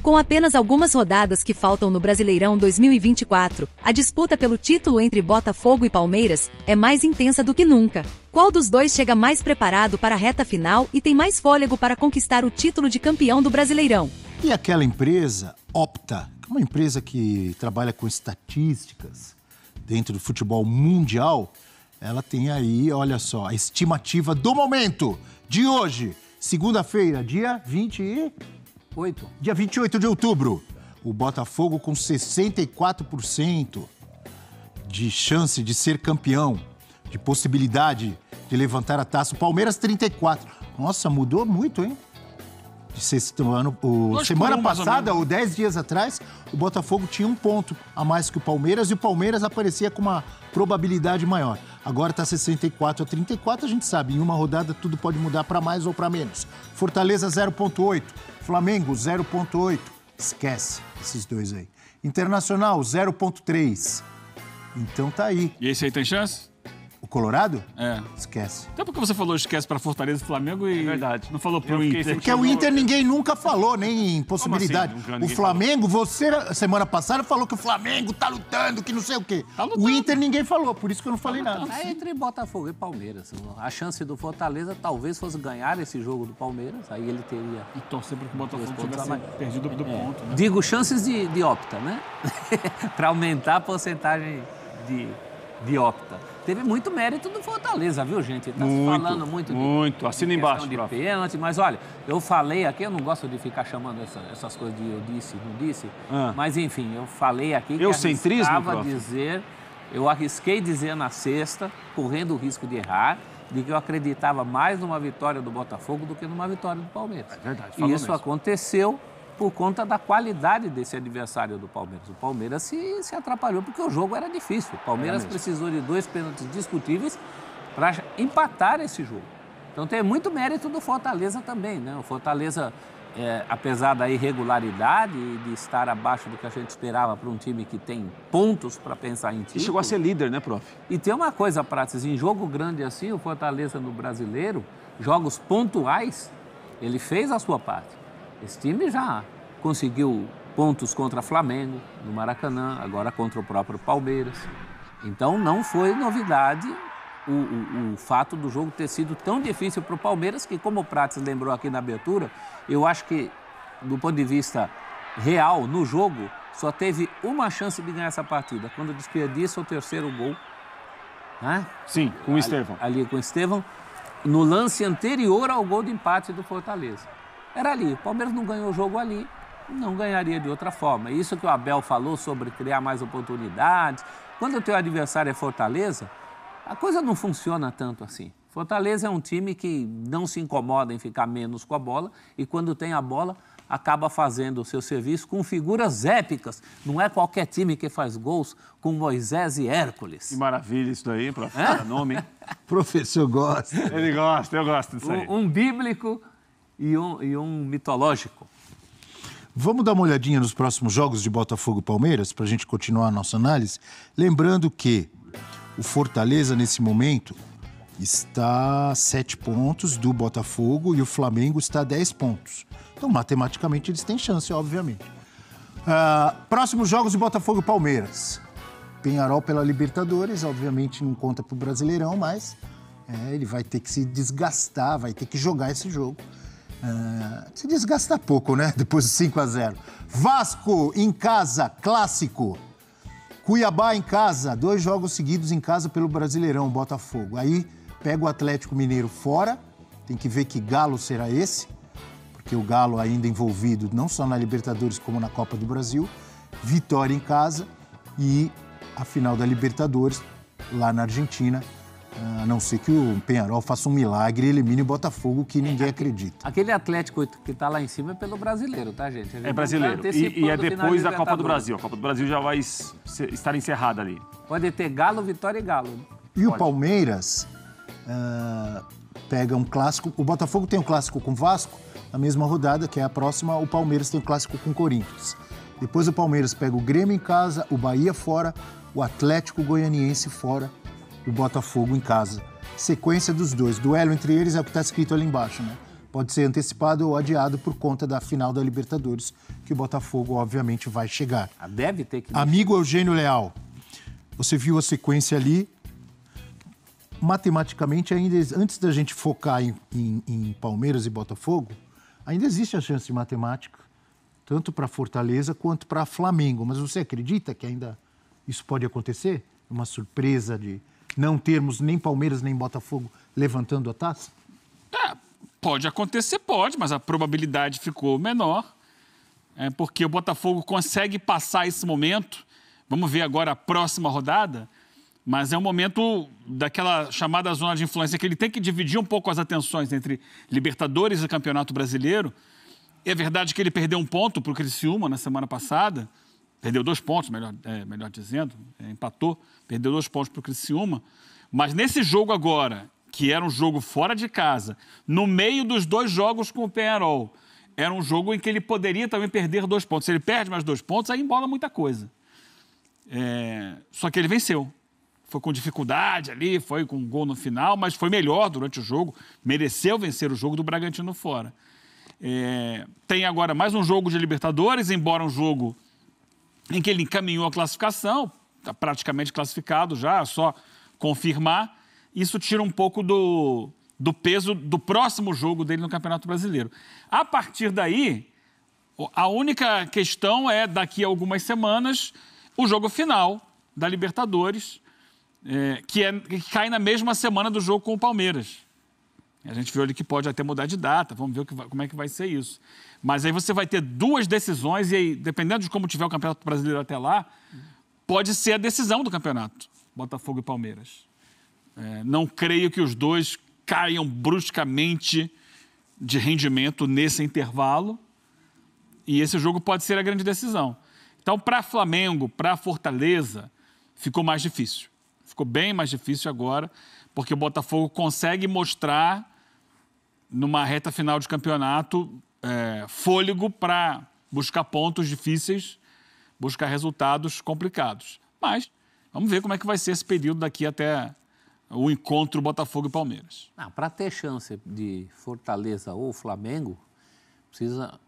Com apenas algumas rodadas que faltam no Brasileirão 2024, a disputa pelo título entre Botafogo e Palmeiras é mais intensa do que nunca. Qual dos dois chega mais preparado para a reta final e tem mais fôlego para conquistar o título de campeão do Brasileirão? E aquela empresa, Opta, uma empresa que trabalha com estatísticas dentro do futebol mundial, ela tem aí, olha só, a estimativa do momento de hoje, segunda-feira, dia 28. Dia 28 de outubro. O Botafogo com 64% de chance de ser campeão, de possibilidade de levantar a taça. O Palmeiras, 34%. Nossa, mudou muito, hein? Semana passada, ou 10 dias atrás, o Botafogo tinha 1 ponto a mais que o Palmeiras e o Palmeiras aparecia com uma probabilidade maior. Agora está 64-34, a gente sabe, em uma rodada tudo pode mudar para mais ou para menos. Fortaleza 0,8, Flamengo 0,8, esquece esses dois aí. Internacional 0,3, então tá aí. E esse aí tem chance? O Colorado? É. Esquece. Até porque você falou esquece para Fortaleza e Flamengo e verdade. Não falou pro Inter. Porque o Inter ninguém nunca falou, nem em possibilidade. Assim? O Flamengo, você, semana passada, falou que o Flamengo tá lutando, que não sei o quê. Tá lutando. O Inter ninguém falou, por isso que eu não falei nada. É entre Botafogo e Palmeiras. A chance do Fortaleza talvez fosse ganhar esse jogo do Palmeiras, aí ele teria... E torcer para que o Botafogo tivesse perdido do ponto. Né? Digo chances de Opta, né? Para aumentar a porcentagem de Opta. Teve muito mérito do Fortaleza, viu, gente? Tá falando muito assina embaixo, de pênalti, mas olha, eu falei aqui, eu não gosto de ficar chamando essas coisas de eu disse, não disse, mas enfim, eu falei aqui que eu arrisquei dizer na sexta, correndo o risco de errar, de que eu acreditava mais numa vitória do Botafogo do que numa vitória do Palmeiras. É verdade, e isso aconteceu por conta da qualidade desse adversário do Palmeiras. O Palmeiras se atrapalhou porque o jogo era difícil. O Palmeiras precisou de 2 pênaltis discutíveis para empatar esse jogo. Então tem muito mérito do Fortaleza também, né? O Fortaleza, apesar da irregularidade e de estar abaixo do que a gente esperava para um time que tem pontos para pensar em título. E chegou a ser líder, né, prof? E tem uma coisa, Prates, em jogo grande assim, o Fortaleza no Brasileiro, jogos pontuais, ele fez a sua parte. Esse time já conseguiu pontos contra Flamengo, no Maracanã, agora contra o próprio Palmeiras. Então, não foi novidade o fato do jogo ter sido tão difícil para o Palmeiras, que, como o Prates lembrou aqui na abertura, eu acho que, do ponto de vista real, no jogo, só teve uma chance de ganhar essa partida, quando desperdiça o terceiro gol. Né? Sim, com o Estevão. Ali com o Estevão, no lance anterior ao gol de empate do Fortaleza. Era ali, o Palmeiras não ganhou o jogo ali, não ganharia de outra forma. Isso que o Abel falou sobre criar mais oportunidades. Quando o teu adversário é Fortaleza, a coisa não funciona tanto assim. Fortaleza é um time que não se incomoda em ficar menos com a bola e quando tem a bola, acaba fazendo o seu serviço com figuras épicas. Não é qualquer time que faz gols com Moisés e Hércules. Que maravilha isso daí, prof. É? Nome, hein? Professor gosta. Ele gosta, eu gosto disso aí. Um bíblico e um mitológico. Vamos dar uma olhadinha nos próximos jogos de Botafogo e Palmeiras, para a gente continuar a nossa análise. Lembrando que o Fortaleza, nesse momento, está a 7 pontos do Botafogo e o Flamengo está a 10 pontos. Então, matematicamente, eles têm chance, obviamente. Próximos jogos de Botafogo e Palmeiras. Peñarol pela Libertadores, obviamente não conta para o Brasileirão, mas ele vai ter que se desgastar, vai ter que jogar esse jogo. Se desgasta pouco, né? Depois do 5-0. Vasco em casa, clássico. Cuiabá em casa, 2 jogos seguidos em casa pelo Brasileirão, Botafogo. Aí pega o Atlético Mineiro fora, tem que ver que galo será esse, porque o Galo ainda envolvido não só na Libertadores como na Copa do Brasil. Vitória em casa e a final da Libertadores lá na Argentina. A não ser que o Peñarol faça um milagre e elimine o Botafogo, que ninguém acredita. Aquele Atlético que está lá em cima é pelo Brasileiro, tá, gente? É brasileiro. E é depois da Copa do Brasil. A Copa do Brasil já vai estar encerrada ali. Pode ter Galo, Vitória e Galo. E o Palmeiras pega um clássico. O Botafogo tem um clássico com o Vasco, na mesma rodada, que é a próxima. O Palmeiras tem um clássico com o Corinthians. Depois o Palmeiras pega o Grêmio em casa, o Bahia fora, o Atlético Goianiense fora, o Botafogo em casa. Sequência dos dois. Duelo entre eles é o que está escrito ali embaixo, né? pode ser antecipado ou adiado por conta da final da Libertadores, que o Botafogo, obviamente, vai chegar. Deve ter que... Amigo Eugênio Leal, você viu a sequência ali. Matematicamente, ainda antes da gente focar em Palmeiras e Botafogo, ainda existe a chance de matemática, tanto para Fortaleza quanto para Flamengo. Mas você acredita que ainda isso pode acontecer? Uma surpresa de não termos nem Palmeiras nem Botafogo levantando a taça? Pode acontecer, pode, mas a probabilidade ficou menor, porque o Botafogo consegue passar esse momento. Vamos ver agora a próxima rodada, mas é um momento daquela chamada zona de influência que ele tem que dividir um pouco as atenções entre Libertadores e Campeonato Brasileiro. É verdade que ele perdeu um ponto para o Criciúma na semana passada, perdeu 2 pontos, melhor dizendo, empatou, perdeu 2 pontos para o Criciúma, mas nesse jogo agora, que era um jogo fora de casa, no meio dos 2 jogos com o Peñarol, era um jogo em que ele poderia também perder 2 pontos. Se ele perde mais 2 pontos, aí embola muita coisa. Só que ele venceu. Foi com dificuldade ali, foi com um gol no final, mas foi melhor durante o jogo, mereceu vencer o jogo do Bragantino fora. Tem agora mais um jogo de Libertadores, embora um jogo em que ele encaminhou a classificação, está praticamente classificado já, só confirmar. Isso tira um pouco do peso do próximo jogo dele no Campeonato Brasileiro. A partir daí, a única questão é, daqui a algumas semanas, o jogo final da Libertadores, que cai na mesma semana do jogo com o Palmeiras. A gente viu ali que pode até mudar de data, vamos ver como é que vai ser isso. Mas aí você vai ter 2 decisões e aí, dependendo de como tiver o Campeonato Brasileiro até lá, pode ser a decisão do campeonato, Botafogo e Palmeiras. Não creio que os 2 caiam bruscamente de rendimento nesse intervalo e esse jogo pode ser a grande decisão. Então, para Flamengo, para Fortaleza, ficou mais difícil. Ficou bem mais difícil agora, porque o Botafogo consegue mostrar, numa reta final de campeonato, fôlego para buscar pontos difíceis, buscar resultados complicados. Mas vamos ver como é que vai ser esse período daqui até o encontro Botafogo e Palmeiras. Para ter chance de Fortaleza ou Flamengo, precisa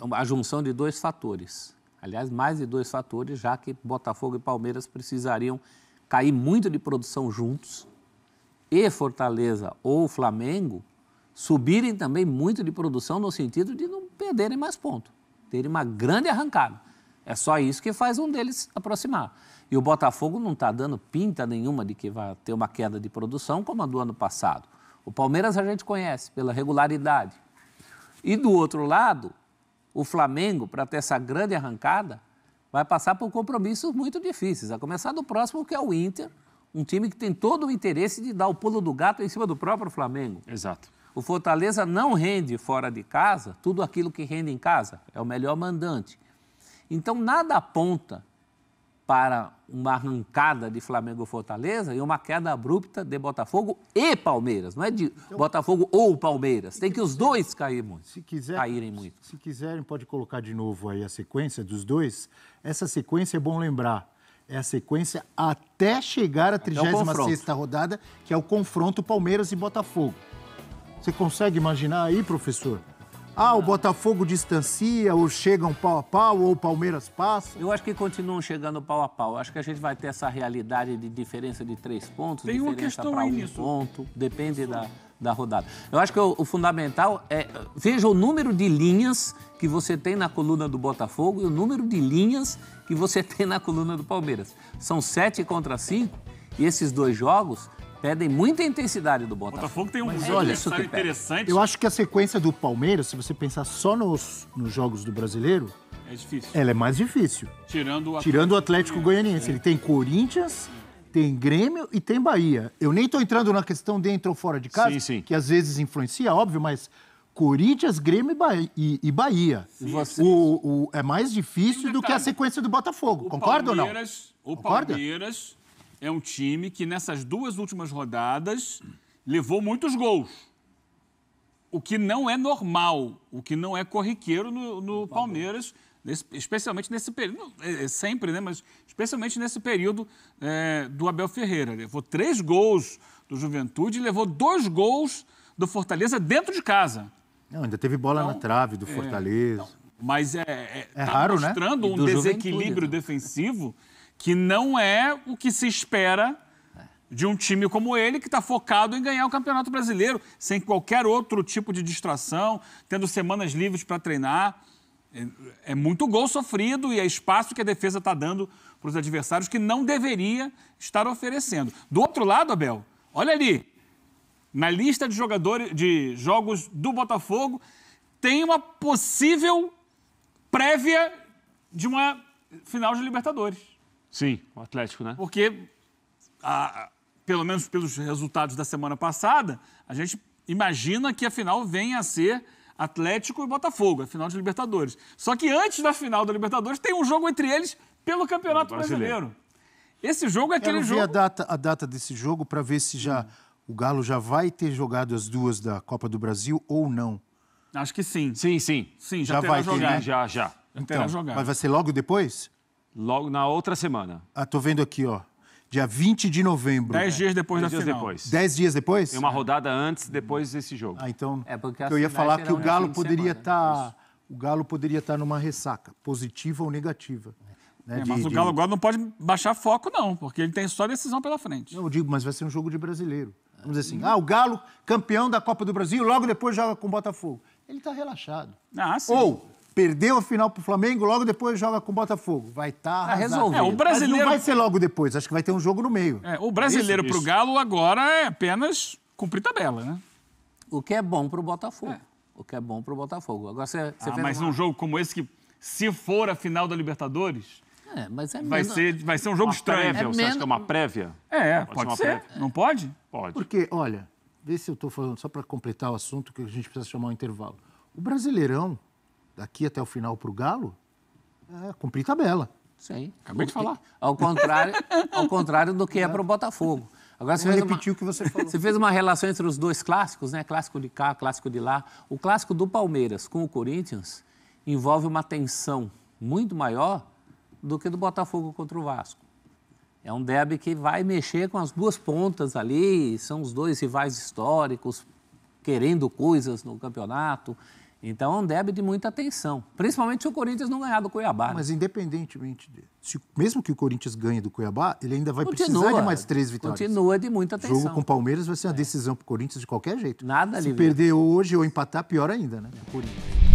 a junção de 2 fatores. Aliás, mais de 2 fatores, já que Botafogo e Palmeiras precisariam cair muito de produção juntos e Fortaleza ou Flamengo subirem também muito de produção no sentido de não perderem mais pontos, terem uma grande arrancada. É só isso que faz um deles aproximar. E o Botafogo não está dando pinta nenhuma de que vai ter uma queda de produção como a do ano passado. O Palmeiras a gente conhece pela regularidade. E do outro lado, o Flamengo, para ter essa grande arrancada, vai passar por compromissos muito difíceis. A começar do próximo, que é o Inter, um time que tem todo o interesse de dar o pulo do gato em cima do próprio Flamengo. Exato. O Fortaleza não rende fora de casa tudo aquilo que rende em casa. É o melhor mandante. Então, nada aponta para uma arrancada de Flamengo ou Fortaleza e uma queda abrupta de Botafogo e Palmeiras. Não é de Botafogo ou Palmeiras. Tem que os 2 caírem muito. Caírem muito. Se quiserem, pode colocar de novo aí a sequência dos 2. Essa sequência é bom lembrar. É a sequência até chegar à 36ª rodada, que é o confronto Palmeiras e Botafogo. Você consegue imaginar aí, professor? O Botafogo distancia, ou chegam pau a pau, ou o Palmeiras passa? Eu acho que continuam chegando pau a pau. Eu acho que a gente vai ter essa realidade de diferença de 3 pontos, tem uma diferença questão para aí 1 nisso. ponto, depende da rodada. Eu acho que o fundamental é, veja o número de linhas que você tem na coluna do Botafogo e o número de linhas que você tem na coluna do Palmeiras. São 7 contra 5 e esses 2 jogos pedem muita intensidade do Botafogo. O Botafogo tem um adversário interessante. Eu acho que a sequência do Palmeiras, se você pensar só nos jogos do Brasileiro, é difícil. Ela é mais difícil. Tirando o Atlético Goianiense. Ele tem Corinthians, tem Grêmio e tem Bahia. Eu nem estou entrando na questão dentro ou fora de casa, que às vezes influencia, óbvio, mas Corinthians, Grêmio e Bahia. É mais difícil do que a sequência do Botafogo. Concorda ou não? O Palmeiras é um time que nessas 2 últimas rodadas levou muitos gols. O que não é normal, o que não é corriqueiro no Palmeiras, especialmente nesse período, sempre, né? Mas especialmente nesse período do Abel Ferreira. Levou 3 gols do Juventude e levou 2 gols do Fortaleza dentro de casa. Não, ainda teve bola na trave do Fortaleza. Mas tá raro, né? mostrando um desequilíbrio defensivo que não é o que se espera de um time como ele, que está focado em ganhar o Campeonato Brasileiro, sem qualquer outro tipo de distração, tendo semanas livres para treinar. É muito gol sofrido e é espaço que a defesa está dando para os adversários que não deveria estar oferecendo. Do outro lado, Abel, olha ali, na lista de jogadores de jogos do Botafogo, tem uma possível prévia de uma final de Libertadores. Sim, o Atlético, né? Porque, pelo menos pelos resultados da semana passada, a gente imagina que a final venha a ser Atlético e Botafogo, a final de Libertadores. Só que antes da final da Libertadores tem um jogo entre eles pelo Campeonato Brasileiro. Esse jogo é aquele jogo... Eu vi a data desse jogo para ver se o Galo já vai ter jogado as duas da Copa do Brasil ou não. Acho que sim. Sim. Sim, já vai ter, né? Já. Terá jogado. Mas vai ser logo depois? Logo na outra semana. Tô vendo aqui, ó. Dia 20 de novembro. 10 dias depois da final. Depois. 10 dias depois? Tem uma rodada antes, depois desse jogo. Então, porque eu ia falar que o Galo poderia estar... O Galo poderia estar numa ressaca, positiva ou negativa. Né? Mas o Galo agora não pode baixar foco, não, porque ele tem só decisão pela frente. Não, eu digo, mas vai ser um jogo de brasileiro. Vamos dizer assim, o Galo, campeão da Copa do Brasil, logo depois joga com o Botafogo. Ele está relaxado. Sim. Ou perdeu a final pro Flamengo, logo depois joga com o Botafogo. Vai estar resolvido. O brasileiro... Mas não vai ser logo depois, acho que vai ter um jogo no meio. O brasileiro pro Galo agora é apenas cumprir tabela, né? O que é bom pro Botafogo. O que é bom pro Botafogo. Agora você mas um jogo como esse, que se for a final da Libertadores, vai ser um jogo estranho. Você acha que é uma prévia? Pode ser. Não pode? Pode. Porque, olha, vê se eu estou falando, só para completar o assunto, que a gente precisa chamar um intervalo. O Brasileirão, daqui até o final pro Galo, é cumprir tabela. Sim. Acabei de falar. Ao contrário do que é para o Botafogo. Agora Vou repetir o que você falou. Você fez uma relação entre os dois clássicos, né? Clássico de cá, clássico de lá. O clássico do Palmeiras com o Corinthians envolve uma tensão muito maior do que do Botafogo contra o Vasco. É um derby que vai mexer com as duas pontas ali, são os dois rivais históricos, querendo coisas no campeonato. Então é um derby de muita tensão, principalmente se o Corinthians não ganhar do Cuiabá. Mas independentemente, mesmo que o Corinthians ganhe do Cuiabá, ele ainda vai precisar de mais 3 vitórias. Continua de muita tensão. O jogo com o Palmeiras vai ser uma decisão para o Corinthians de qualquer jeito. Nada ali. Se perder hoje ou empatar, pior ainda, né?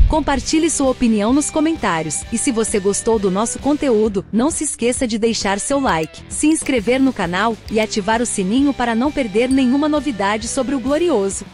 Compartilhe sua opinião nos comentários. E se você gostou do nosso conteúdo, não se esqueça de deixar seu like, se inscrever no canal e ativar o sininho para não perder nenhuma novidade sobre o Glorioso.